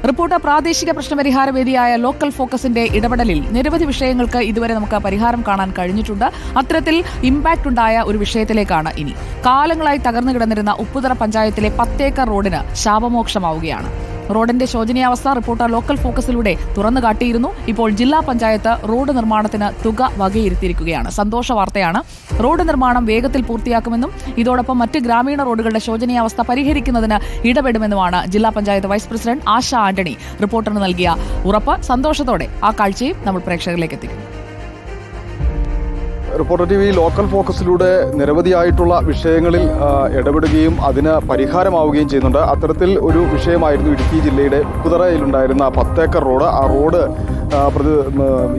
Report പ്രാദേശിക പ്രശ്നപരിഹാര വേദിയായ local ഫോക്കസിന്റെ ഇടപെടലിൽ നിരവധി വിഷയങ്ങൾക്ക് ഇതുവരെ നമുക്ക് പരിഹാരം കാണാൻ കഴിഞ്ഞിട്ടുണ്ട്. അത്തരത്തിൽ ഇമ്പാക്ട് ഉണ്ടായ ഒരു വിഷയത്തിലേക്കാണ് ഇനി. കാലങ്ങളായി തകർന്നു കിടന്നിരുന്ന ഉപ്പുതറ പഞ്ചായത്തിലെ 10 ഏക്കർ റോഡിന് ശാപമോക്ഷമാവുകയാണ്. റോഡിന്റെ ശോചനീയാവസ്ഥ റിപ്പോർട്ടർ ലോക്കൽ ഫോക്കസിലൂടെ തുറന്നു കാട്ടിയിരുന്നു. ഇപ്പോൾ ജില്ലാ പഞ്ചായത്ത് റോഡ് നിർമ്മാണത്തിന് തുക വകയിരുത്തിയിരിക്കുകയാണ്. സന്തോഷ വാർത്തയാണ്. റോഡ് നിർമ്മാണം വേഗത്തിൽ പൂർത്തിയാക്കുമെന്നും ഇതോടൊപ്പം മറ്റ് ഗ്രാമീണ റോഡുകളുടെ ശോചനീയാവസ്ഥ പരിഹരിക്കുന്നതിന് ഇടപെടുമെന്നുമാണ് ജില്ലാ പഞ്ചായത്ത് വൈസ് പ്രസിഡന്റ് ആശ ആന്റണി റിപ്പോർട്ടറിന് നൽകിയ ഉറപ്പ്. സന്തോഷത്തോടെ ആ കാഴ്ചയും നമ്മൾ പ്രേക്ഷകരിലേക്ക് എത്തിക്കുന്നു. റിപ്പോർട്ടർ TV ലോക്കൽ ഫോക്കസിലൂടെ നിരവധിയായിട്ടുള്ള വിഷയങ്ങളിൽ ഇടപെടുകയും അതിന് പരിഹാരമാവുകയും ചെയ്യുന്നുണ്ട്. അത്തരത്തിൽ ഒരു വിഷയമായിരുന്നു ഇടുക്കി ജില്ലയുടെ ഉപ്പുതറയിലുണ്ടായിരുന്ന 10 ഏക്കർ റോഡ്. ആ റോഡ്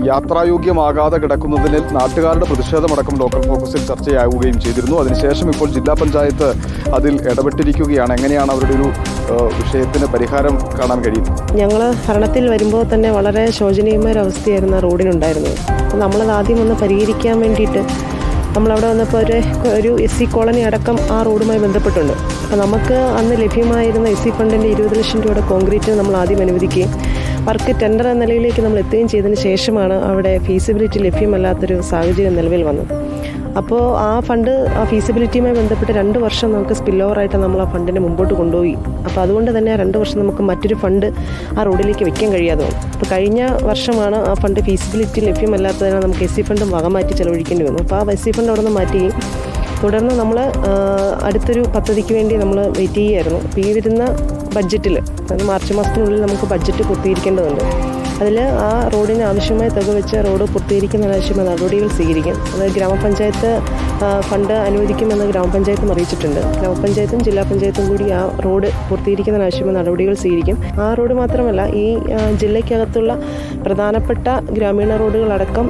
യാത്രായോഗ്യമാകാതെ കിടക്കുന്നതിന് നാട്ടുകാരുടെ പ്രതിഷേധമടക്കം ലോക്കൽ ഫോക്കസിൽ ചർച്ചയാവുകയും ചെയ്തിരുന്നു. അതിനുശേഷം ഇപ്പോൾ ജില്ലാ പഞ്ചായത്ത് അതിൽ ഇടപെട്ടിരിക്കുകയാണ്. എങ്ങനെയാണ് അവരുടെ ഒരു വിഷയത്തിന് പരിഹാരം കാണാൻ കഴിയും? ഞങ്ങൾ ഭരണത്തിൽ വരുമ്പോൾ തന്നെ വളരെ ശോചനീയമായ ഒരു അവസ്ഥയായിരുന്നു ആ റോഡിനുണ്ടായിരുന്നത്. അപ്പോൾ നമ്മളത് ആദ്യം ഒന്ന് പരിഹരിക്കാൻ വേണ്ടിയിട്ട് നമ്മളവിടെ വന്നപ്പോൾ ഒരു SC കോളനി അടക്കം ആ റോഡുമായി ബന്ധപ്പെട്ടുണ്ട്. അപ്പോൾ നമുക്ക് അന്ന് ലഭ്യമായിരുന്ന SC ഫണ്ടിൻ്റെ 20 ലക്ഷം രൂപയുടെ കോൺക്രീറ്റ് നമ്മൾ ആദ്യം അനുവദിക്കുകയും വർക്ക് ടെൻഡർ എന്ന നിലയിലേക്ക് നമ്മൾ എത്തുകയും ചെയ്തതിന് ശേഷമാണ് അവിടെ ഫീസിബിലിറ്റി ലഭ്യമല്ലാത്തൊരു സാഹചര്യം നിലവിൽ വന്നത്. അപ്പോൾ ആ ഫീസിബിലിറ്റിയുമായി ബന്ധപ്പെട്ട് 2 വർഷം നമുക്ക് സ്പിൽ ഓവറായിട്ട് നമ്മൾ ആ ഫണ്ടിനെ മുമ്പോട്ട് കൊണ്ടുപോയി. അപ്പോൾ അതുകൊണ്ട് തന്നെ 2 വർഷം നമുക്ക് മറ്റൊരു ഫണ്ട് ആ റോഡിലേക്ക് വെക്കാൻ കഴിയാതെ വന്നു. അപ്പോൾ കഴിഞ്ഞ വർഷമാണ് ആ ഫണ്ട് ഫീസിബിലിറ്റി ലഭ്യമല്ലാത്തതിനാൽ നമുക്ക് SC ഫണ്ട് വകമാറ്റി ചെലവഴിക്കേണ്ടി വന്നു. അപ്പോൾ ആ SC ഫണ്ട് അവിടെ നിന്ന് മാറ്റുകയും തുടർന്ന് നമ്മൾ അടുത്തൊരു പദ്ധതിക്ക് വേണ്ടി നമ്മൾ വെയിറ്റ് ചെയ്യുകയായിരുന്നു. അപ്പോൾ ഈ വരുന്ന ബഡ്ജറ്റിൽ അതായത് മാർച്ച് മാസത്തിനുള്ളിൽ നമുക്ക് ബഡ്ജറ്റ് പൂർത്തീകരിക്കേണ്ടതുണ്ട്. അതിൽ ആ റോഡിന് ആവശ്യമായ തുക വെച്ച് റോഡ് പൂർത്തീകരിക്കുന്നതിനാവശ്യമായ നടപടികൾ സ്വീകരിക്കും. അത് ഗ്രാമപഞ്ചായത്ത് ഫണ്ട് അനുവദിക്കുമെന്ന് ഗ്രാമപഞ്ചായത്തും അറിയിച്ചിട്ടുണ്ട്. ഗ്രാമപഞ്ചായത്തും ജില്ലാ പഞ്ചായത്തും കൂടി ആ റോഡ് പൂർത്തീകരിക്കുന്നതിനാവശ്യമായ നടപടികൾ സ്വീകരിക്കും. ആ റോഡ് മാത്രമല്ല, ഈ ജില്ലയ്ക്കകത്തുള്ള പ്രധാനപ്പെട്ട ഗ്രാമീണ റോഡുകളടക്കം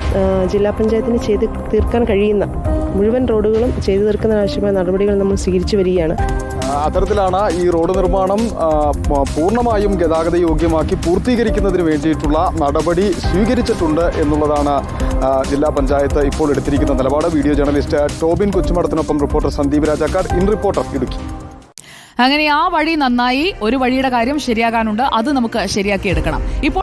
ജില്ലാ പഞ്ചായത്തിന് ചെയ്ത് തീർക്കാൻ കഴിയുന്ന മുഴുവൻ റോഡുകളും ചെയ്തു തീർക്കുന്നതിനാവശ്യമായ നടപടികൾ നമ്മൾ സ്വീകരിച്ചു വരികയാണ്. അത്തരത്തിലാണ് ഈ റോഡ് നിർമ്മാണം പൂർണ്ണമായും ഗതാഗത യോഗ്യമാക്കി പൂർത്തീകരിക്കുന്നതിന് വേണ്ടിയിട്ടുള്ള നടപടി സ്വീകരിച്ചിട്ടുണ്ട് എന്നുള്ളതാണ് ജില്ലാ പഞ്ചായത്ത് ഇപ്പോൾ എടുത്തിരിക്കുന്ന നിലപാട്. വീഡിയോ ജേർണലിസ്റ്റ് ടോബിൻ കൊച്ചുമടത്തിനൊപ്പം reporter Sandeep Rajakkad, in reporter Idukki. അങ്ങനെ ആ വഴി നന്നായി, ഒരു വഴിയുടെ കാര്യം ശരിയാകാനുണ്ട്, അത് നമുക്ക് ശരിയാക്കി എടുക്കണം. ഇപ്പോൾ